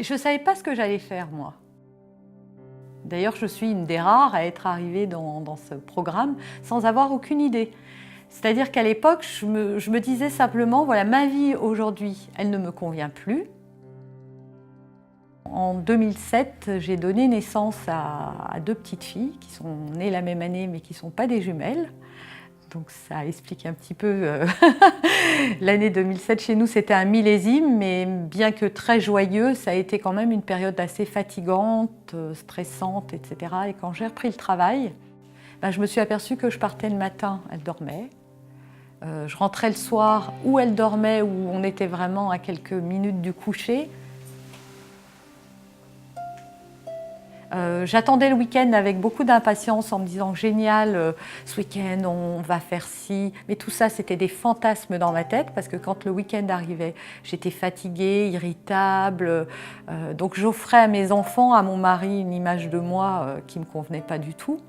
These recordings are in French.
Je ne savais pas ce que j'allais faire, moi. D'ailleurs, je suis une des rares à être arrivée dans ce programme sans avoir aucune idée. C'est-à-dire qu'à l'époque, je me disais simplement, voilà, ma vie aujourd'hui, elle ne me convient plus. En 2007, j'ai donné naissance à 2 petites filles qui sont nées la même année mais qui ne sont pas des jumelles. Donc ça explique un petit peu l'année 2007 chez nous, c'était un millésime, mais bien que très joyeux, ça a été quand même une période assez fatigante, stressante, etc. Et quand j'ai repris le travail, je me suis aperçue que je partais le matin, elle dormait. Je rentrais le soir où elle dormait, où on était vraiment à quelques minutes du coucher. J'attendais le week-end avec beaucoup d'impatience en me disant génial, ce week-end on va faire ci. Mais tout ça c'était des fantasmes dans ma tête parce que quand le week-end arrivait, j'étais fatiguée, irritable. Donc j'offrais à mes enfants, à mon mari une image de moi qui ne me convenait pas du tout.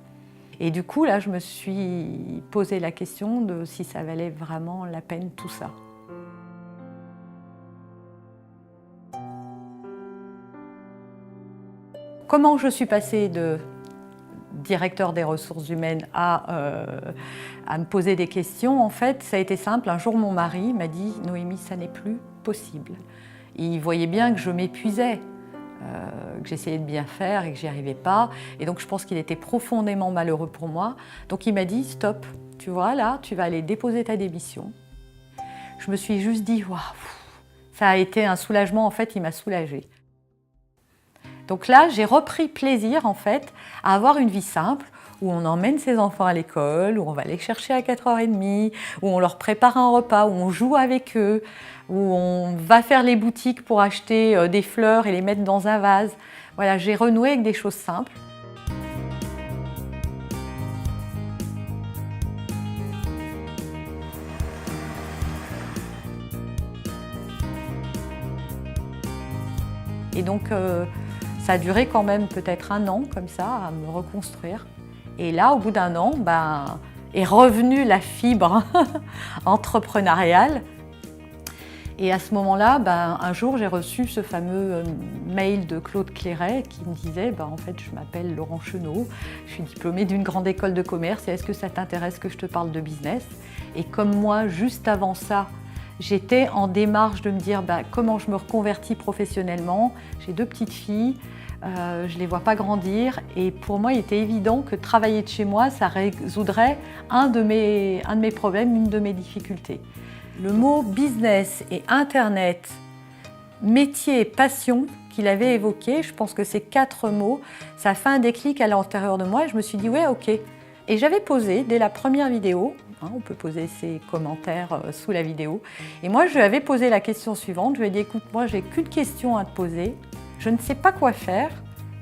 Et du coup là je me suis posé la question de si ça valait vraiment la peine tout ça. Comment je suis passée de directeur des ressources humaines à me poser des questions, en fait, ça a été simple. Un jour, mon mari m'a dit « Noémie, ça n'est plus possible ». Il voyait bien que je m'épuisais, que j'essayais de bien faire et que j'y arrivais pas. Et donc, je pense qu'il était profondément malheureux pour moi. Donc, il m'a dit « Stop, tu vois, là, tu vas aller déposer ta démission ». Je me suis juste dit « Waouh ». Ça a été un soulagement, en fait, il m'a soulagée. Donc là, j'ai repris plaisir en fait à avoir une vie simple où on emmène ses enfants à l'école, où on va les chercher à 4h30, où on leur prépare un repas, où on joue avec eux, où on va faire les boutiques pour acheter des fleurs et les mettre dans un vase. Voilà, j'ai renoué avec des choses simples. Et donc, ça a duré quand même peut-être 1 an comme ça à me reconstruire. Et là, au bout d'1 an, est revenue la fibre entrepreneuriale. Et à ce moment-là, un jour, j'ai reçu ce fameux mail de Claude Cléret qui me disait en fait, je m'appelle Laurent Chenot, je suis diplômée d'une grande école de commerce et est-ce que ça t'intéresse que je te parle de business? Et comme moi, juste avant ça, j'étais en démarche de me dire comment je me reconvertis professionnellement. J'ai 2 petites filles, je ne les vois pas grandir et pour moi il était évident que travailler de chez moi, ça résoudrait un de mes problèmes, une de mes difficultés. Le mot business et internet, métier et passion qu'il avait évoqué, je pense que ces 4 mots, ça a fait un déclic à l'intérieur de moi et je me suis dit ouais ok. Et j'avais posé dès la première vidéo, on peut poser ses commentaires sous la vidéo, et moi je lui avais posé la question suivante, je lui ai dit écoute moi j'ai qu'une question à te poser, je ne sais pas quoi faire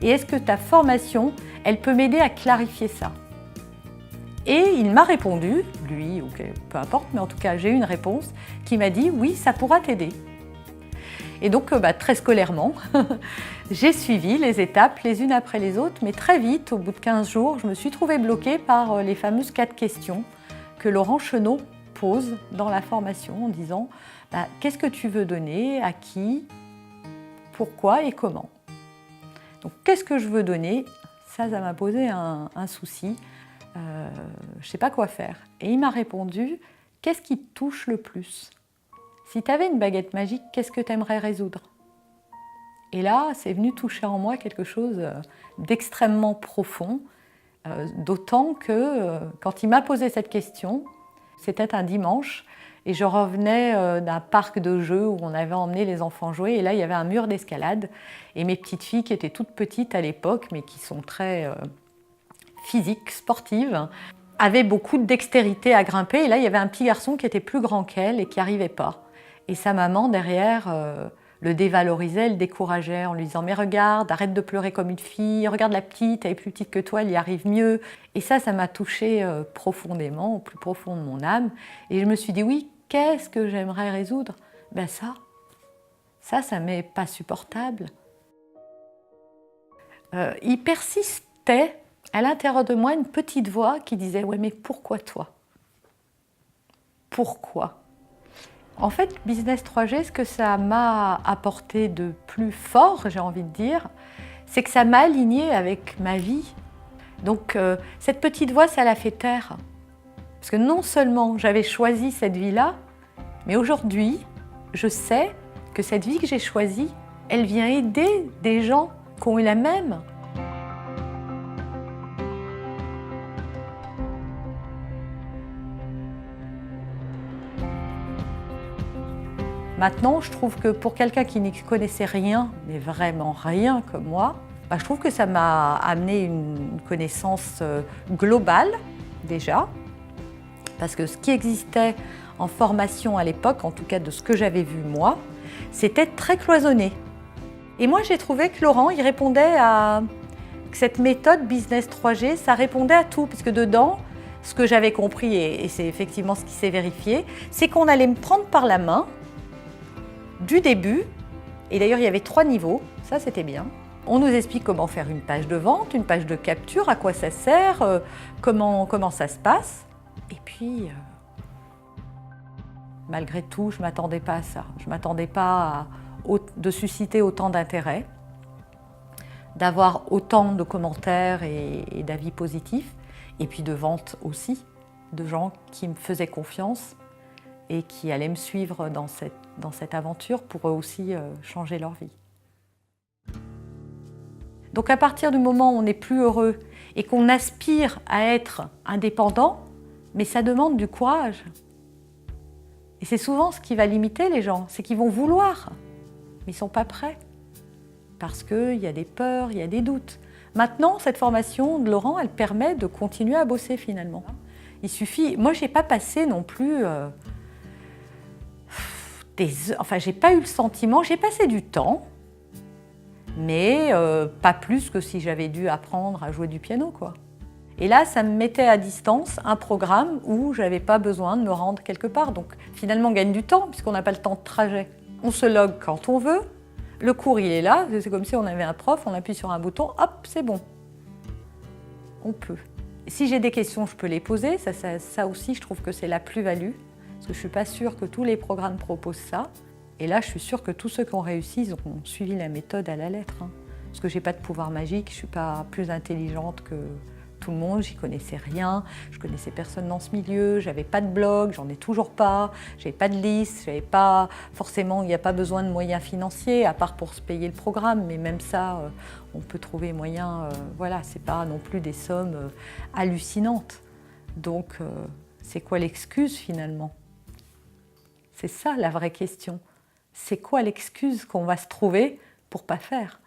et est-ce que ta formation, elle peut m'aider à clarifier ça? Et il m'a répondu, lui ou peu importe, mais en tout cas j'ai eu une réponse qui m'a dit oui ça pourra t'aider. Et donc très scolairement, j'ai suivi les étapes les unes après les autres, mais très vite, au bout de 15 jours, je me suis trouvée bloquée par les fameuses 4 questions que Laurent Chenot pose dans la formation en disant qu'est-ce que tu veux donner, à qui, pourquoi et comment. Donc qu'est-ce que je veux donner? Ça m'a posé un souci, je ne sais pas quoi faire. Et il m'a répondu, qu'est-ce qui te touche le plus? Si tu avais une baguette magique, qu'est-ce que tu aimerais résoudre? Et là, c'est venu toucher en moi quelque chose d'extrêmement profond, d'autant que quand il m'a posé cette question, c'était un dimanche, et je revenais d'un parc de jeux où on avait emmené les enfants jouer, et là il y avait un mur d'escalade, et mes petites filles qui étaient toutes petites à l'époque, mais qui sont très physiques, sportives, avaient beaucoup de dextérité à grimper, et là il y avait un petit garçon qui était plus grand qu'elle et qui n'y arrivait pas. Et sa maman derrière le dévalorisait, le décourageait en lui disant « mais regarde, arrête de pleurer comme une fille, regarde la petite, elle est plus petite que toi, elle y arrive mieux ». Et ça m'a touchée profondément, au plus profond de mon âme. Et je me suis dit « oui, qu'est-ce que j'aimerais résoudre ?» Ça m'est pas supportable. Il persistait à l'intérieur de moi une petite voix qui disait « ouais mais pourquoi toi ? Pourquoi ?» En fait, Business 3G, ce que ça m'a apporté de plus fort, j'ai envie de dire, c'est que ça m'a alignée avec ma vie. Donc cette petite voix, ça l'a fait taire. Parce que non seulement j'avais choisi cette vie-là, mais aujourd'hui, je sais que cette vie que j'ai choisie, elle vient aider des gens qui ont eu la même. Maintenant, je trouve que pour quelqu'un qui n'y connaissait rien, mais vraiment rien comme moi, je trouve que ça m'a amené une connaissance globale déjà, parce que ce qui existait en formation à l'époque, en tout cas de ce que j'avais vu moi, c'était très cloisonné. Et moi j'ai trouvé que Laurent, il répondait à cette méthode Business 3G, ça répondait à tout, puisque dedans, ce que j'avais compris, et c'est effectivement ce qui s'est vérifié, c'est qu'on allait me prendre par la main, du début, et d'ailleurs il y avait 3 niveaux, ça c'était bien. On nous explique comment faire une page de vente, une page de capture, à quoi ça sert, comment ça se passe. Et puis, malgré tout, je ne m'attendais pas à ça. Je ne m'attendais pas de susciter autant d'intérêt, d'avoir autant de commentaires et d'avis positifs, et puis de ventes aussi, de gens qui me faisaient confiance et qui allaient me suivre dans cette aventure pour eux aussi changer leur vie. Donc à partir du moment où on n'est plus heureux et qu'on aspire à être indépendant, mais ça demande du courage. Et c'est souvent ce qui va limiter les gens, c'est qu'ils vont vouloir, mais ils ne sont pas prêts. Parce qu'il y a des peurs, il y a des doutes. Maintenant, cette formation de Laurent, elle permet de continuer à bosser finalement. Il suffit, moi je n'ai pas passé non plus j'ai pas eu le sentiment, j'ai passé du temps, mais pas plus que si j'avais dû apprendre à jouer du piano, quoi. Et là, ça me mettait à distance un programme où je n'avais pas besoin de me rendre quelque part. Donc finalement, on gagne du temps puisqu'on n'a pas le temps de trajet. On se logue quand on veut, le cours il est là, c'est comme si on avait un prof, on appuie sur un bouton, hop, c'est bon. On peut. Si j'ai des questions, je peux les poser, ça aussi je trouve que c'est la plus-value. Parce que je ne suis pas sûre que tous les programmes proposent ça. Et là, je suis sûre que tous ceux qui ont réussi, ils ont suivi la méthode à la lettre. Parce que je n'ai pas de pouvoir magique, je ne suis pas plus intelligente que tout le monde, j'y connaissais rien, je connaissais personne dans ce milieu, j'avais pas de blog, j'en ai toujours pas, j'avais pas de liste, j'avais pas forcément, il n'y a pas besoin de moyens financiers à part pour se payer le programme, mais même ça, on peut trouver moyen, voilà, c'est pas non plus des sommes hallucinantes. Donc, c'est quoi l'excuse finalement? C'est ça la vraie question. C'est quoi l'excuse qu'on va se trouver pour pas faire?